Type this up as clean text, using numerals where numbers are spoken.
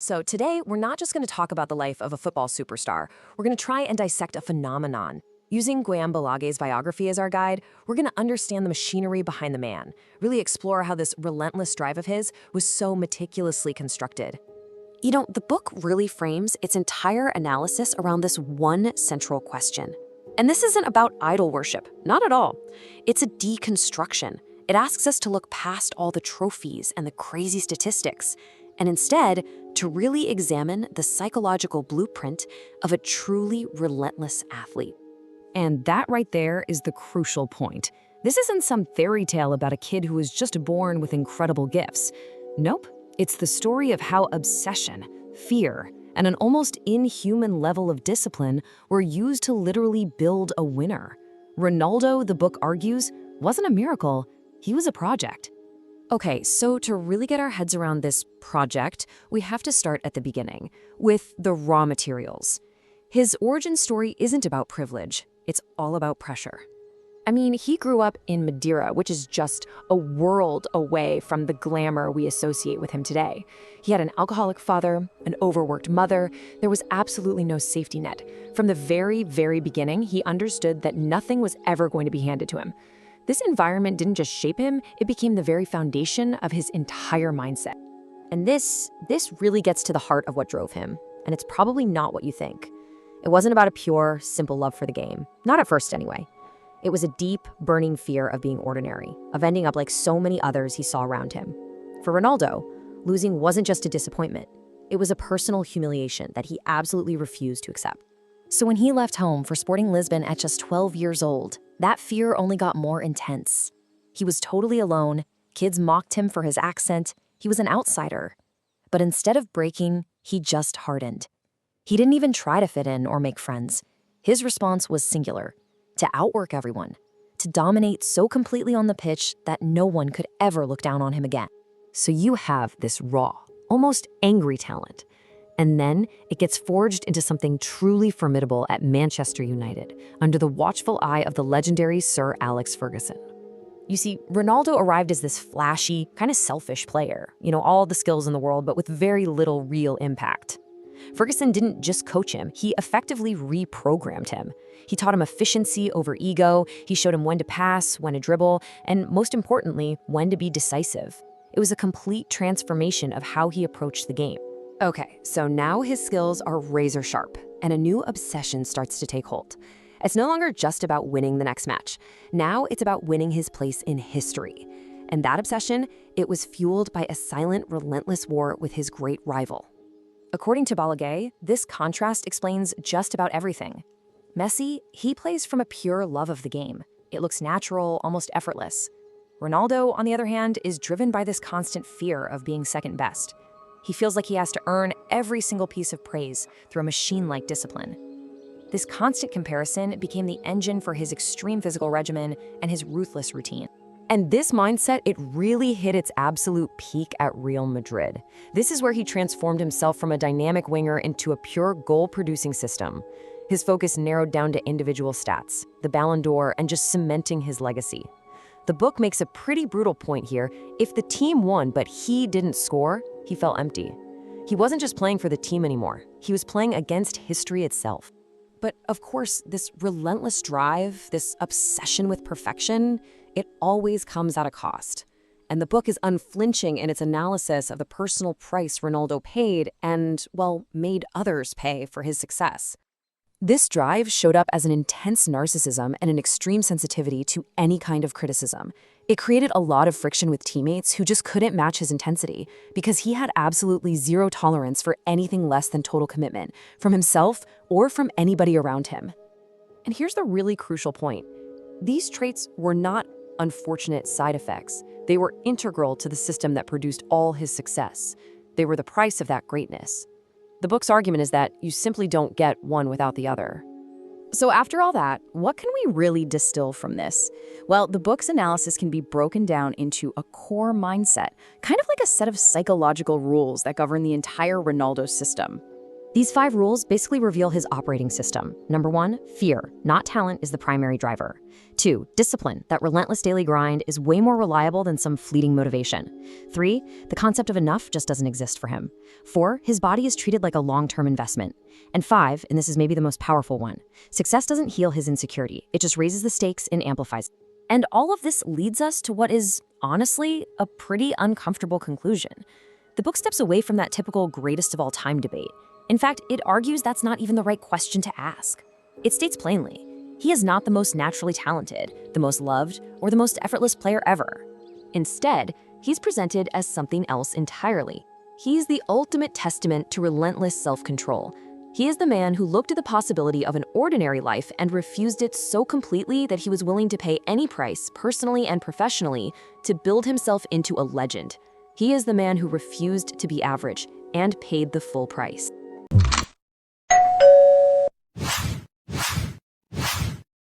So today, we're not just going to talk about the life of a football superstar. We're going to try and dissect a phenomenon. Using Guillem Balagué's biography as our guide, we're going to understand the machinery behind the man, really explore how this relentless drive of his was so meticulously constructed. The book really frames its entire analysis around this one central question. And this isn't about idol worship, not at all. It's a deconstruction. It asks us to look past all the trophies and the crazy statistics, and instead, to really examine the psychological blueprint of a truly relentless athlete. And that right there is the crucial point. This isn't some fairy tale about a kid who was just born with incredible gifts. Nope, it's the story of how obsession, fear, and an almost inhuman level of discipline were used to literally build a winner. Ronaldo, the book argues, wasn't a miracle, he was a project. Okay, so to really get our heads around this project, we have to start at the beginning, with the raw materials. His origin story isn't about privilege, it's all about pressure. I mean, he grew up in Madeira, which is just a world away from the glamour we associate with him today. He had an alcoholic father, an overworked mother. There was absolutely no safety net. From the very, very beginning, he understood that nothing was ever going to be handed to him. This environment didn't just shape him, it became the very foundation of his entire mindset. And this really gets to the heart of what drove him, and it's probably not what you think. It wasn't about a pure, simple love for the game. Not at first, anyway. It was a deep, burning fear of being ordinary, of ending up like so many others he saw around him. For Ronaldo, losing wasn't just a disappointment. It was a personal humiliation that he absolutely refused to accept. So when he left home for Sporting Lisbon at just 12 years old, that fear only got more intense. He was totally alone, kids mocked him for his accent, he was an outsider. But instead of breaking, he just hardened. He didn't even try to fit in or make friends. His response was singular: to outwork everyone, to dominate so completely on the pitch that no one could ever look down on him again. So you have this raw, almost angry talent. And then it gets forged into something truly formidable at Manchester United, under the watchful eye of the legendary Sir Alex Ferguson. You see, Ronaldo arrived as this flashy, kind of selfish player, all the skills in the world, but with very little real impact. Ferguson didn't just coach him, he effectively reprogrammed him. He taught him efficiency over ego, he showed him when to pass, when to dribble, and most importantly, when to be decisive. It was a complete transformation of how he approached the game. Okay, so now his skills are razor sharp, and a new obsession starts to take hold. It's no longer just about winning the next match. Now it's about winning his place in history. And that obsession, it was fueled by a silent, relentless war with his great rival. According to Balagué, this contrast explains just about everything. Messi, he plays from a pure love of the game. It looks natural, almost effortless. Ronaldo, on the other hand, is driven by this constant fear of being second best. He feels like he has to earn every single piece of praise through a machine-like discipline. This constant comparison became the engine for his extreme physical regimen and his ruthless routine. And this mindset, it really hit its absolute peak at Real Madrid. This is where he transformed himself from a dynamic winger into a pure goal-producing system. His focus narrowed down to individual stats, the Ballon d'Or, and just cementing his legacy. The book makes a pretty brutal point here. If the team won but he didn't score, he felt empty. He wasn't just playing for the team anymore. He was playing against history itself. But of course, this relentless drive, this obsession with perfection, it always comes at a cost. And the book is unflinching in its analysis of the personal price Ronaldo paid and, well, made others pay for his success. This drive showed up as an intense narcissism and an extreme sensitivity to any kind of criticism. It created a lot of friction with teammates who just couldn't match his intensity because he had absolutely zero tolerance for anything less than total commitment from himself or from anybody around him. And here's the really crucial point. These traits were not unfortunate side effects. They were integral to the system that produced all his success. They were the price of that greatness. The book's argument is that you simply don't get one without the other. So after all that, what can we really distill from this? Well, the book's analysis can be broken down into a core mindset, kind of like a set of psychological rules that govern the entire Ronaldo system. These 5 rules basically reveal his operating system. Number 1, fear, not talent, is the primary driver. 2, discipline, that relentless daily grind is way more reliable than some fleeting motivation. 3, the concept of enough just doesn't exist for him. 4, his body is treated like a long-term investment. And 5, and this is maybe the most powerful one, success doesn't heal his insecurity, it just raises the stakes and amplifies. And all of this leads us to what is, honestly, a pretty uncomfortable conclusion. The book steps away from that typical greatest of all time debate. In fact, it argues that's not even the right question to ask. It states plainly, he is not the most naturally talented, the most loved, or the most effortless player ever. Instead, he's presented as something else entirely. He's the ultimate testament to relentless self-control. He is the man who looked at the possibility of an ordinary life and refused it so completely that he was willing to pay any price, personally and professionally, to build himself into a legend. He is the man who refused to be average and paid the full price.